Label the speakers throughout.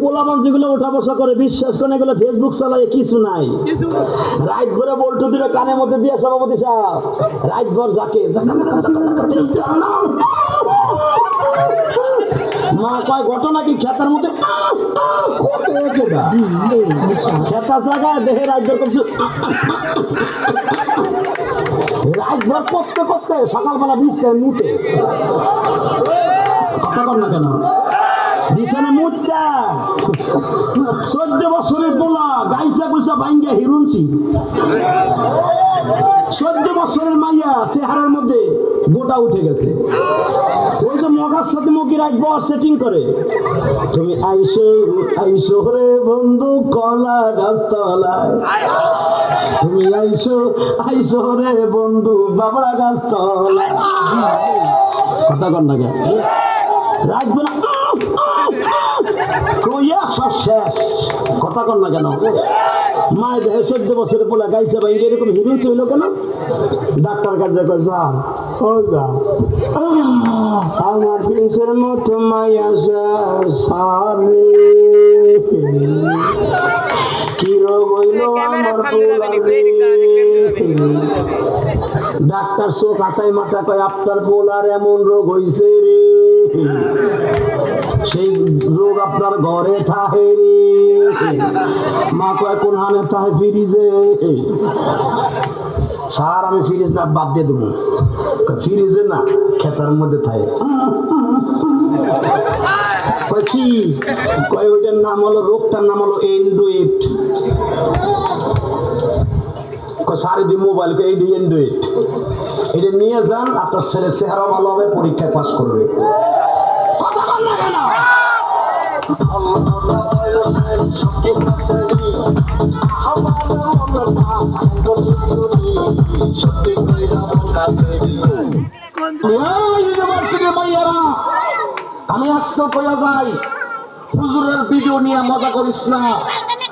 Speaker 1: পোলাপান যেগুলো ওঠা বসা করে বিশ্বাস করে এগুলো ফেসবুক চালায় কিছু নাই। রাত ভরে বল্টু দিলে কানের মধ্যে দিয়ে সভাপতি সাহেব রাত ভর যাকে মা কয় ঘটনা কি খেতার মধ্যে খেতা জায়গায় দেহে রাত ভর করছে রাত ভর করতে করতে সকালবেলা বিছতে মুতে কথা কর না কেন বিছানে মুতটা 14 বছরের পোলা গাইসা গুইসা ভাঙ্গা হিরুনছি 14 বছরের মাইয়া চেহারার মধ্যে গোটা উঠে গেছে। ওই যে মগার সাথে মগি রাখবো আর সেটিং করে তুমি আইসো আইসো রে বন্ধু কলা গাছতলায় তুমি আইসো আইসো রে বন্ধু বাবড়া গাছতলায় কথা কর না কেন রাখবো না কইয়া সব শেষ কথা কর না কেন মায়ের দেহে 14 বছরের পোলা গাইছে ভাই এরকম হিরো ছিল কেন ডাক্তার কাছে কয় যা ও যা আমার প্রিন্সের মতো মাইয়া সারে কি রোগ হইল আমার ডাক্তার চোখ হাতায় মাথা কয় আপনার পোলার এমন রোগ হইছে রে সেই রোগ আপনার ঘরে থাহে রে মা কয় কোন হানে থাহে ফ্রিজে স্যার আমি ফ্রিজ না বাদ দিয়ে দেবো ফ্রিজে না খেতার মধ্যে থাকে কয় কি কয় ওইটার নাম হলো রোগটার নাম হলো এন্ড্রয়েড সারি মোবাইল এইটি এন্ড্রয়েড এটা নিয়ে যান আপনার ছেলের চেহারা ভালো হবে পরীক্ষায় পাস করবে কথা বল না কেন আমি আজকে কইয়া যাই হুজুরের ভিডিও নিয়ে মজা করিস না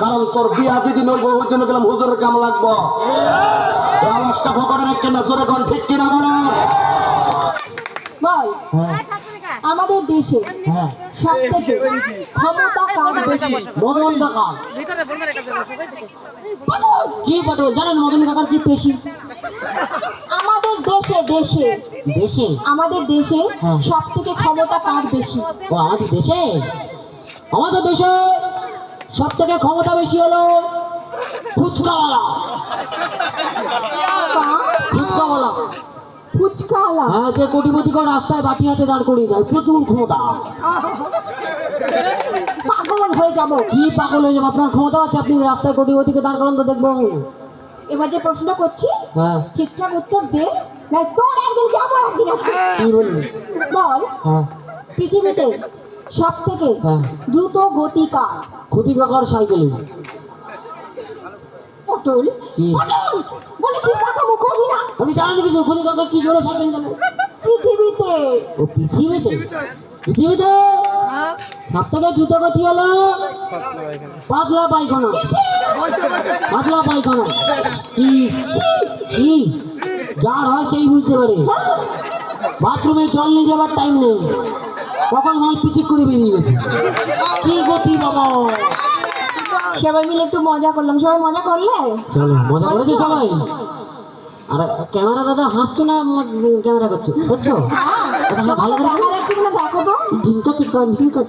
Speaker 1: কারণ তোর বিয়া যেদিন হইব ওই দিন গেলাম হুজুরের কাম লাগবো আওয়াজটা ফকরে রাখতে না জোরে কোন ঠিক কিনা বলো
Speaker 2: বল আমাদের দেশে সবথেকে ক্ষমতা কার বেশি
Speaker 3: মদন কাকা কি বলো জানেন মদন কাকার কি বেশি
Speaker 2: আমাদের দেশে দেশে
Speaker 3: দেশে
Speaker 2: আমাদের দেশে সবথেকে ক্ষমতা কার বেশি
Speaker 3: ও আমাদের দেশে সব থেকে ক্ষমতা বেশি হলো ফুচকাওয়ালা ফুচকাওয়ালা
Speaker 2: ফুচকাওয়ালা
Speaker 3: হ্যাঁ যে কোটিপতি করে রাস্তায় বাটি হাতে দাঁড় করিয়ে দেয় প্রচুর ক্ষমতা
Speaker 2: পাগল হয়ে যাব
Speaker 3: কি পাগল হয়ে যাবো আপনার ক্ষমতা আছে আপনি রাস্তায় কোটিপতিকে দাঁড় করান তো দেখবো
Speaker 2: এবার যে প্রশ্নটা করছি
Speaker 3: হ্যাঁ
Speaker 2: ঠিকঠাক উত্তর দে না তোর একদিন কি আমার একদিন আছে
Speaker 3: কি বললি
Speaker 2: বল
Speaker 3: হ্যাঁ
Speaker 2: পৃথিবীতে সবথেকে দ্রুত গতি কার
Speaker 3: ক্ষতি কাকার সাইকেল
Speaker 2: পটল পটল বলেছি কথা মুখ করবি না
Speaker 3: আমি জানি কিছু ক্ষতি কাকা কি জোরে সাইকেল চালায়
Speaker 2: পৃথিবীতে
Speaker 3: ও পৃথিবীতে সব থেকে দ্রুত গতি হলো পাতলা পায়খানা কি যার হয় সেই বুঝতে পারে বাথরুমে জল নিয়ে যাবার টাইম নেই কখন মাল পিচিক করে বেরিয়ে গেছে কি গতি বাবা
Speaker 2: সবাই মিলে একটু মজা করলাম সবাই মজা করলে
Speaker 3: চলো মজা করেছে সবাই আর ক্যামেরা দাদা হাসছো না ক্যামেরা করছো বুঝছো ভালো করে
Speaker 2: দেখা যাচ্ছে কিনা দেখো তো
Speaker 3: ঢিঙ্কা